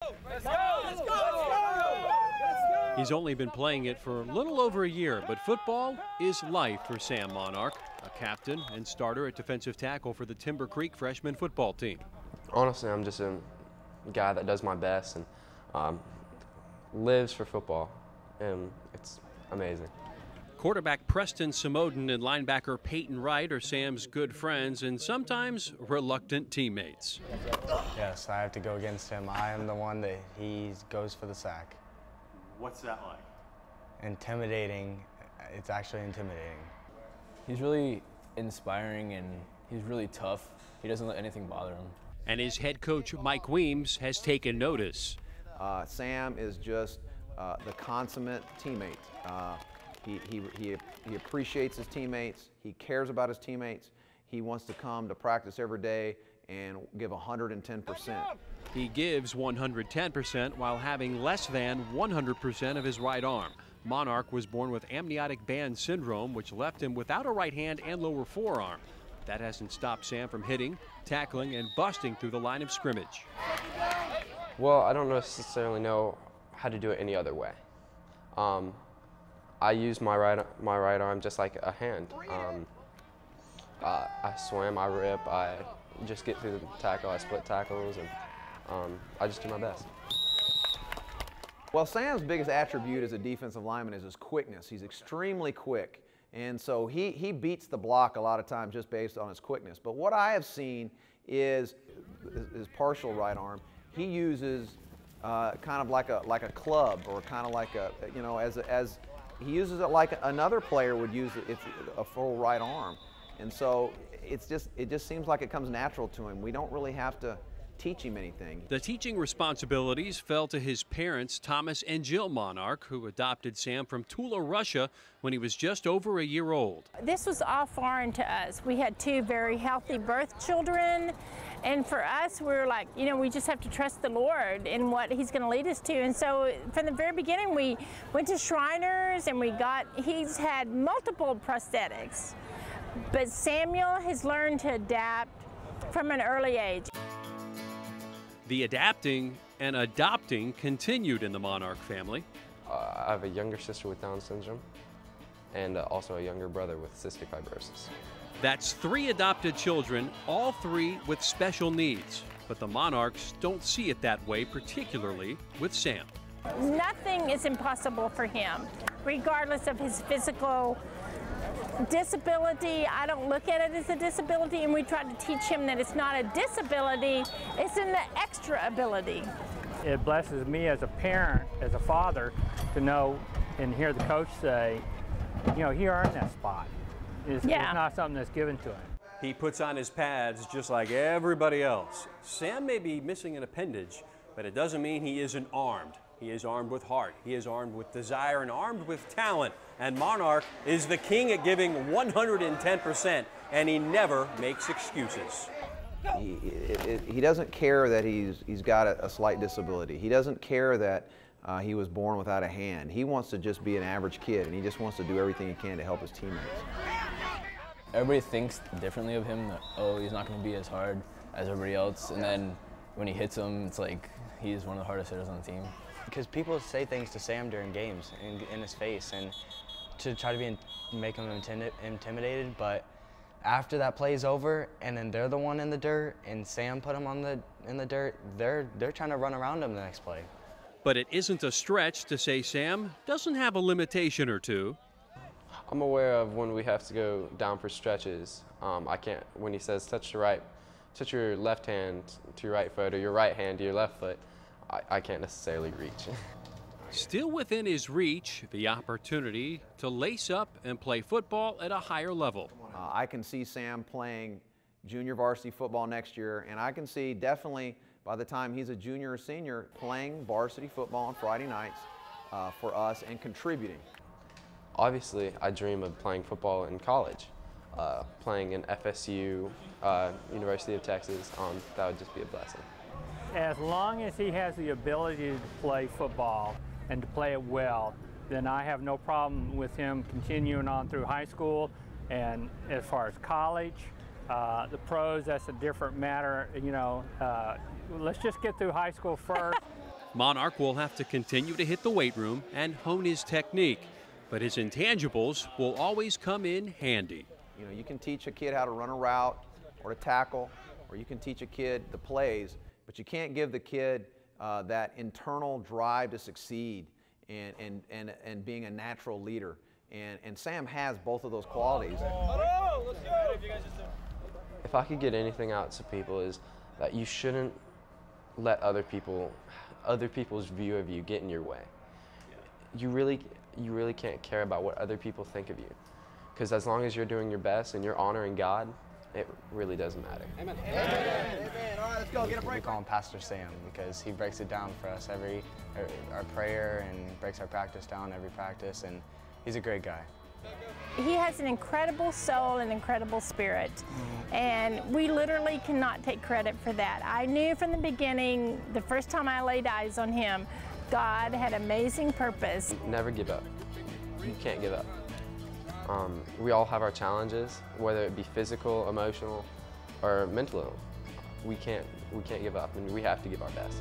Let's go! Let's go! Let's go! He's only been playing it for a little over a year, but football is life for Sam Monarch, a captain and starter at defensive tackle for the Timber Creek freshman football team. Honestly, I'm just a guy that does my best and lives for football, and it's amazing. Quarterback Preston Samoden and linebacker Peyton Wright are Sam's good friends and sometimes reluctant teammates. Yes, I have to go against him. I am the one that he goes for the sack. What's that like? Intimidating. It's actually intimidating. He's really inspiring and he's really tough. He doesn't let anything bother him. And his head coach Mike Weems has taken notice. Sam is just the consummate teammate. He appreciates his teammates. He cares about his teammates. He wants to come to practice every day and give 110%. He gives 110% while having less than 100% of his right arm. Monarch was born with amniotic band syndrome, which left him without a right hand and lower forearm. That hasn't stopped Sam from hitting, tackling, and busting through the line of scrimmage. Well, I don't necessarily know how to do it any other way. I use my right arm just like a hand. I swim, I rip, I just get through the tackle, I split tackles, and I just do my best. Well, Sam's biggest attribute as a defensive lineman is his quickness. He's extremely quick, and so he beats the block a lot of times just based on his quickness. But what I have seen is his partial right arm. He uses kind of like a club, or kind of like a, you know, as he uses it like another player would use it, if a full right arm. And so it just seems like it comes natural to him. We don't really have to teach him anything. The teaching responsibilities fell to his parents, Thomas and Jill Monarch, who adopted Sam from Tula, Russia, when he was just over a year old. This was all foreign to us. We had two very healthy birth children, and for us, we were like, you know, we just have to trust the Lord in what He's going to lead us to. And so from the very beginning, we went to Shriners, and he's had multiple prosthetics. But Samuel has learned to adapt from an early age. The adapting and adopting continued in the Monarch family. I have a younger sister with Down syndrome and also a younger brother with cystic fibrosis. That's 3 adopted children, all 3 with special needs. But the Monarchs don't see it that way, particularly with Sam. Nothing is impossible for him, regardless of his physical disability. I don't look at it as a disability, and we try to teach him that it's not a disability, it's an extra ability. It blesses me as a parent, as a father, to know and hear the coach say, you know, he earned that spot. It's not something that's given to him. He puts on his pads just like everybody else. Sam may be missing an appendage, but it doesn't mean he isn't armed. He is armed with heart, he is armed with desire, and armed with talent. And Monarch is the king at giving 110%, and he never makes excuses. He doesn't care that he's got a slight disability. He doesn't care that he was born without a hand. He wants to just be an average kid, and he just wants to do everything he can to help his teammates. Everybody thinks differently of him, that, oh, he's not going to be as hard as everybody else. And then when he hits them, it's like he's one of the hardest hitters on the team. Because people say things to Sam during games in his face, and to try to make him intimidated, but after that play's over and then they're the one in the dirt and Sam put him in the dirt, they're trying to run around him the next play. But it isn't a stretch to say Sam doesn't have a limitation or two. I'm aware of when we have to go down for stretches. I can't, when he says touch your left hand to your right foot or your right hand to your left foot, I can't necessarily reach. Still within his reach, the opportunity to lace up and play football at a higher level. I can see Sam playing junior varsity football next year, and I can see definitely by the time he's a junior or senior playing varsity football on Friday nights for us and contributing. Obviously, I dream of playing football in college, playing in FSU, University of Texas. That would just be a blessing. As long as he has the ability to play football and to play it well, then I have no problem with him continuing on through high school. And as far as college, the pros, that's a different matter. You know, let's just get through high school first. Monarch will have to continue to hit the weight room and hone his technique, but his intangibles will always come in handy. You know, you can teach a kid how to run a route or to tackle, or you can teach a kid the plays, but you can't give the kid that internal drive to succeed and being a natural leader. And Sam has both of those qualities. If I could get anything out to people is that you shouldn't let other people's view of you get in your way. You really can't care about what other people think of you, because as long as you're doing your best and you're honoring God, it really doesn't matter. Amen. Amen. All right, let's go. Get a break. We call him Pastor Sam because he breaks it down for us our prayer, and breaks our practice down every practice, and he's a great guy. He has an incredible soul and incredible spirit, and we literally cannot take credit for that. I knew from the beginning, the first time I laid eyes on him, God had amazing purpose. Never give up. You can't give up. We all have our challenges, whether it be physical, emotional, or mental. We can't give up, and we have to give our best.